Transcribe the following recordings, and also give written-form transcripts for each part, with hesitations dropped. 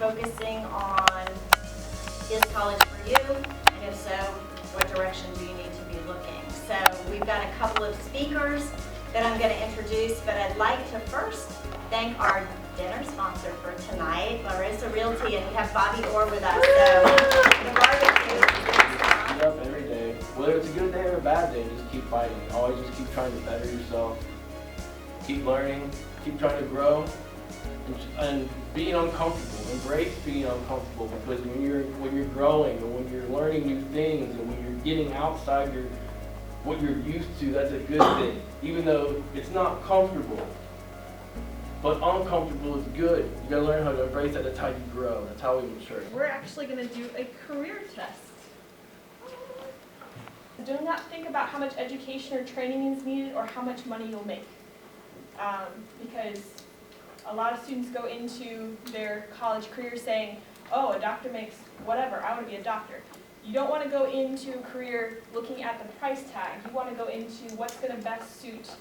focusing on is college for you? And if so, what direction do you need to be looking? So we've got a couple of speakers that I'm going to introduce, but I'd like to first thank our dinner sponsor for tonight, Larissa Realty, and we have Bobby Orr with us. So the barbecue. Get up every day, whether it's a good day or a bad day, just keep fighting. Always just keep trying to better yourself. Keep learning, keep trying to grow, and being uncomfortable. Embrace being uncomfortable, because when you're growing and when you're learning new things and when you're getting outside what you're used to, that's a good thing. Even though it's not comfortable, but uncomfortable is good. You gotta learn how to embrace that. That's how you grow. That's how we mature. We're actually going to do a career test. Do not think about how much education or training is needed or how much money you'll make. Because a lot of students go into their college career saying, oh, a doctor makes whatever, I want to be a doctor. You don't want to go into a career looking at the price tag. You want to go into what's going to best suit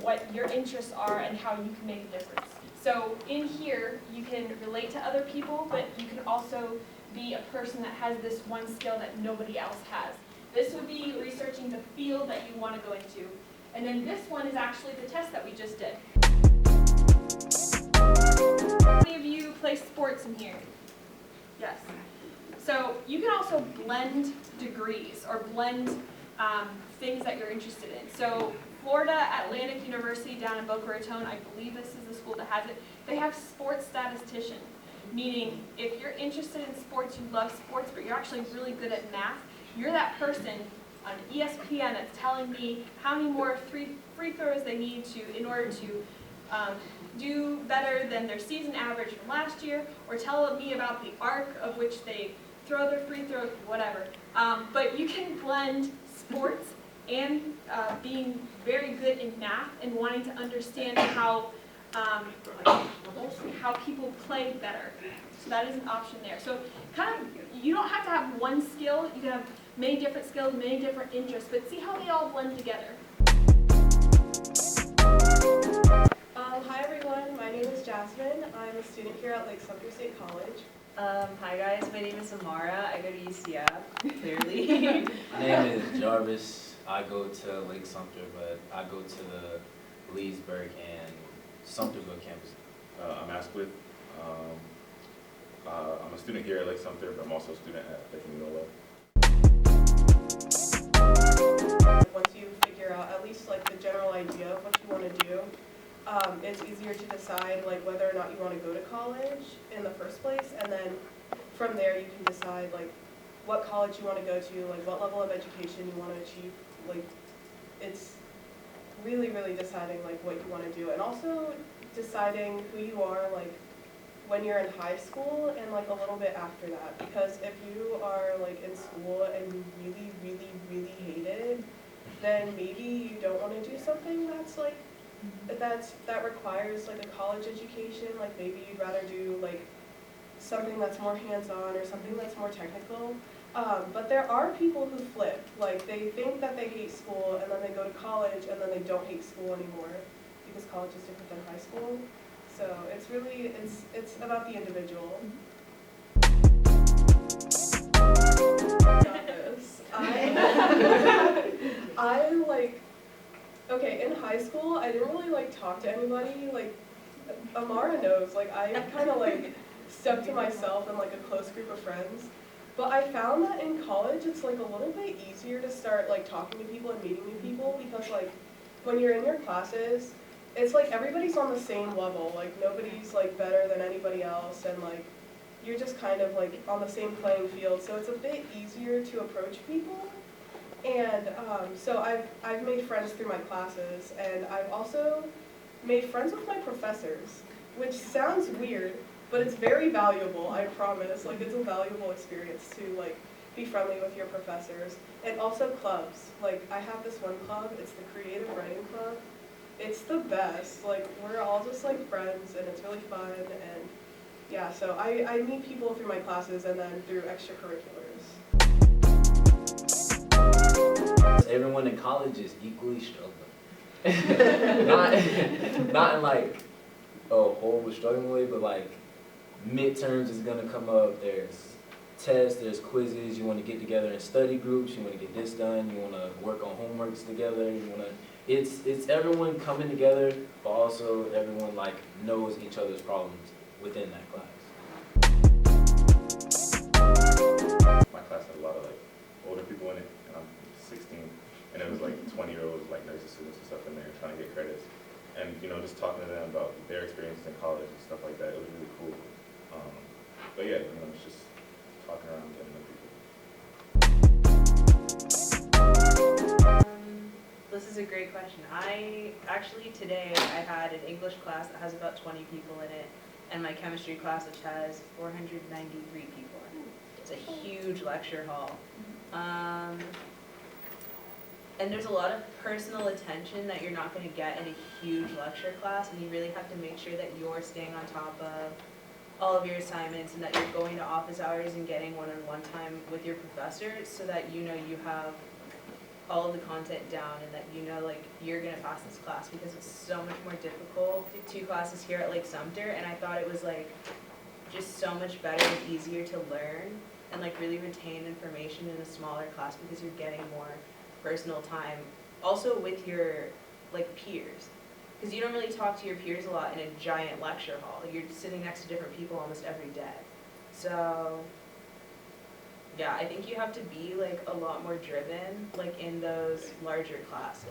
what your interests are and how you can make a difference. So in here, you can relate to other people, but you can also be a person that has this one skill that nobody else has. This would be researching the field that you want to go into. And then this one is actually the test that we just did. How many of you play sports in here? Yes. So you can also blend degrees or blend things that you're interested in. So Florida Atlantic University down in Boca Raton, I believe this is the school that has it, they have sports statistician, meaning if you're interested in sports, you love sports, but you're actually really good at math, you're that person on ESPN that's telling me how many more free throws they need in order to do better than their season average from last year, or tell me about the arc of which they throw their free throws, whatever. But you can blend sports and being very good in math and wanting to understand how people play better. So that is an option there. So kind of, you don't have to have one skill. You can have many different skills, many different interests, but see how they all blend together. Hi everyone, my name is Jasmine. I'm a student here at Lake Sumter State College. Hi guys, my name is Amara. I go to UCF, clearly. My name is Jarvis. I go to Lake Sumter, but I go to the Leesburg and Sumterville campus. I'm Asquith. I'm a student here at Lake Sumter, but I'm also a student at Lake Mineola. Once you figure out at least like the general idea of what you want to do, it's easier to decide like whether or not you want to go to college in the first place, and then from there you can decide like what college you want to go to, like what level of education you want to achieve. Like it's really deciding like what you want to do, and also deciding who you are like when you're in high school and like a little bit after that, because if you are like in school and you really hate it, then maybe you don't want to do something that's like that requires like a college education. Like maybe you'd rather do like something that's more hands-on or something that's more technical. But there are people who flip. Like they think that they hate school and then they go to college and then they don't hate school anymore because college is different than high school. So it's really, it's about the individual. I like, okay, in high school, I didn't really like talk to anybody. Like, Amara knows, like I kind of like stuck to myself and like a close group of friends. But I found that in college, it's like a little bit easier to start like talking to people and meeting new people, because like when you're in your classes, it's like everybody's on the same level. Like nobody's like better than anybody else, and like you're just kind of like on the same playing field. So it's a bit easier to approach people. And so I've made friends through my classes, and I've also made friends with my professors, which sounds weird, but it's very valuable, I promise. Like it's a valuable experience to like be friendly with your professors. And also clubs. Like I have this one club, it's the Creative Writing Club. It's the best. Like we're all just like friends, and it's really fun. And yeah, so I meet people through my classes and then through extracurriculars. Everyone in college is equally struggling. not in like a horrible struggling way, but like midterms is gonna come up, there's tests, there's quizzes, you wanna get together in study groups, you wanna get this done, you wanna work on homeworks together, it's everyone coming together, but also everyone like knows each other's problems within that class. My class had a lot of like older people in it, and I'm 16, and it was like 20-year-olds, like nursing students and stuff in there trying to get credits. And, you know, just talking to them about their experiences in college and stuff like that, it was really cool. But yeah, you know, it's just talking around, getting to know people. This is a great question. Today I had an English class that has about 20 people in it, and my chemistry class which has 493 people in it. It's a huge lecture hall. And there's a lot of personal attention that you're not going to get in a huge lecture class, and you really have to make sure that you're staying on top of all of your assignments and that you're going to office hours and getting one-on-one time with your professor so that you know you have all of the content down and that you know like you're going to pass this class, because it's so much more difficult. I took 2 classes here at Lake Sumter, and I thought it was like just so much better and easier to learn and like really retain information in a smaller class because you're getting more personal time, also with your like peers, because you don't really talk to your peers a lot in a giant lecture hall. You're sitting next to different people almost every day. So yeah, I think you have to be like a lot more driven like in those larger classes.